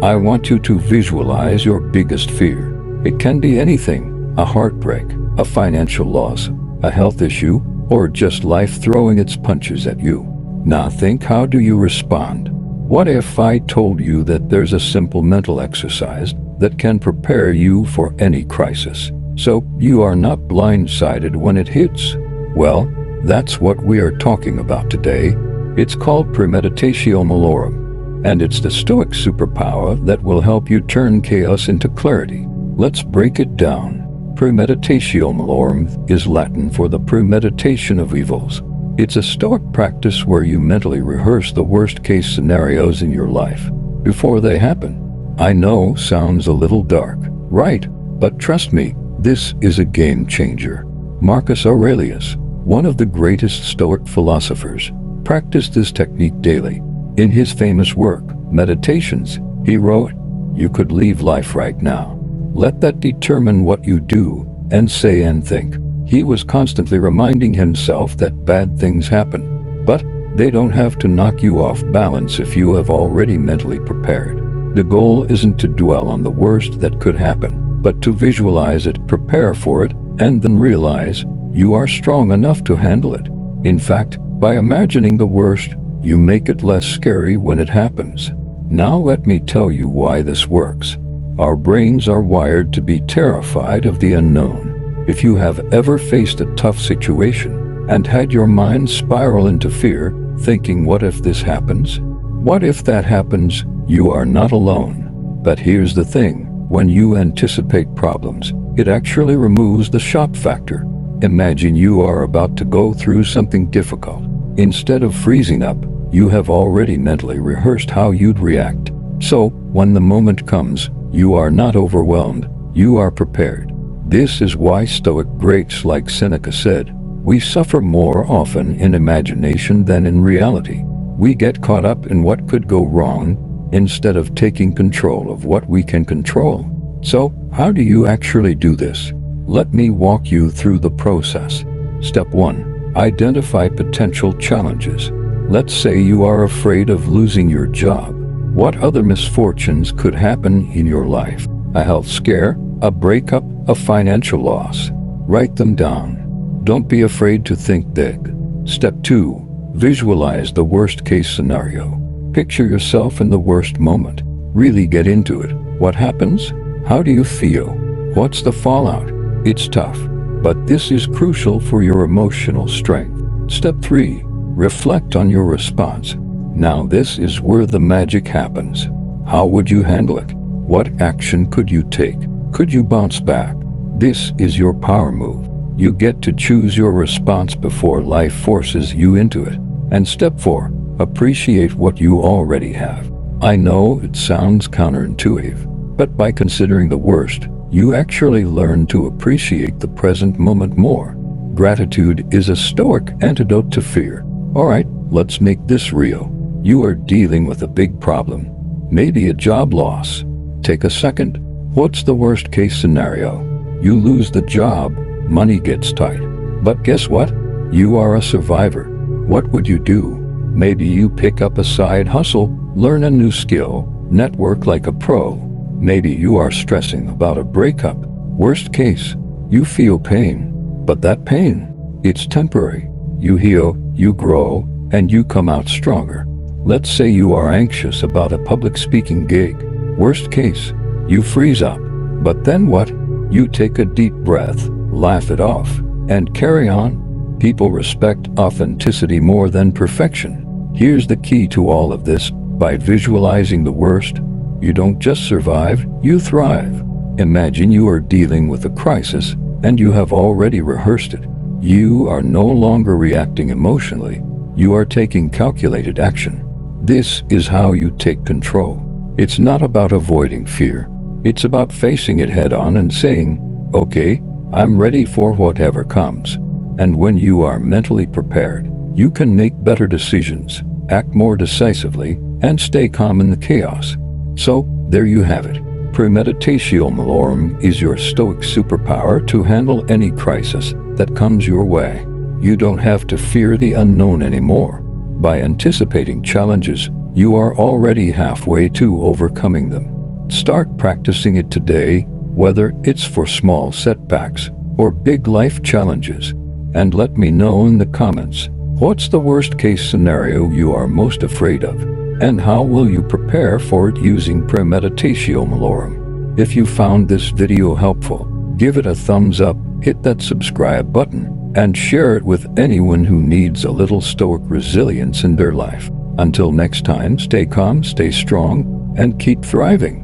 I want you to visualize your biggest fear. It can be anything: a heartbreak, a financial loss, a health issue, or just life throwing its punches at you. Now think, how do you respond? What if I told you that there's a simple mental exercise that can prepare you for any crisis, so you are not blindsided when it hits? Well, that's what we are talking about today. It's called Premeditatio Malorum, and it's the Stoic superpower that will help you turn chaos into clarity. Let's break it down. Premeditatio Malorum is Latin for the premeditation of evils. It's a Stoic practice where you mentally rehearse the worst-case scenarios in your life before they happen. I know, sounds a little dark, right? But trust me, this is a game changer. Marcus Aurelius, one of the greatest Stoic philosophers, practiced this technique daily. In his famous work, Meditations, he wrote, "You could leave life right now. Let that determine what you do and say and think." He was constantly reminding himself that bad things happen, but they don't have to knock you off balance if you have already mentally prepared. The goal isn't to dwell on the worst that could happen, but to visualize it, prepare for it, and then realize you are strong enough to handle it. In fact, by imagining the worst, you make it less scary when it happens. Now let me tell you why this works. Our brains are wired to be terrified of the unknown. If you have ever faced a tough situation and had your mind spiral into fear, thinking, what if this happens? What if that happens? You are not alone. But here's the thing, when you anticipate problems, it actually removes the shock factor. Imagine you are about to go through something difficult. Instead of freezing up, you have already mentally rehearsed how you'd react. So, when the moment comes, you are not overwhelmed, you are prepared. This is why Stoic greats like Seneca said, "We suffer more often in imagination than in reality." We get caught up in what could go wrong, instead of taking control of what we can control. So, how do you actually do this? Let me walk you through the process. Step 1. Identify potential challenges. Let's say you are afraid of losing your job. What other misfortunes could happen in your life? A health scare, a breakup, a financial loss. Write them down. Don't be afraid to think big. Step 2. Visualize the worst-case scenario. Picture yourself in the worst moment. Really get into it. What happens? How do you feel? What's the fallout? It's tough, but this is crucial for your emotional strength. Step 3. Reflect on your response. Now this is where the magic happens. How would you handle it? What action could you take? Could you bounce back? This is your power move. You get to choose your response before life forces you into it. And step 4. Appreciate what you already have. I know it sounds counterintuitive, but by considering the worst, you actually learn to appreciate the present moment more. Gratitude is a Stoic antidote to fear. Alright, let's make this real. You are dealing with a big problem, maybe a job loss. Take a second. What's the worst case scenario? You lose the job, money gets tight. But guess what? You are a survivor. What would you do? Maybe you pick up a side hustle, learn a new skill, network like a pro. Maybe you are stressing about a breakup. Worst case, you feel pain. But that pain, it's temporary. You heal, you grow, and you come out stronger. Let's say you are anxious about a public speaking gig. Worst case, you freeze up. But then what? You take a deep breath, laugh it off, and carry on. People respect authenticity more than perfection. Here's the key to all of this. By visualizing the worst, you don't just survive, you thrive. Imagine you are dealing with a crisis, and you have already rehearsed it. You are no longer reacting emotionally. You are taking calculated action. This is how you take control. It's not about avoiding fear. It's about facing it head on and saying, okay, I'm ready for whatever comes. And when you are mentally prepared, you can make better decisions, act more decisively, and stay calm in the chaos. So, there you have it. Premeditatio Malorum is your Stoic superpower to handle any crisis that comes your way. You don't have to fear the unknown anymore. By anticipating challenges, you are already halfway to overcoming them. Start practicing it today, whether it's for small setbacks or big life challenges. And let me know in the comments, what's the worst case scenario you are most afraid of? And how will you prepare for it using Premeditatio Malorum? If you found this video helpful, give it a thumbs up, hit that subscribe button, and share it with anyone who needs a little Stoic resilience in their life. Until next time, stay calm, stay strong, and keep thriving.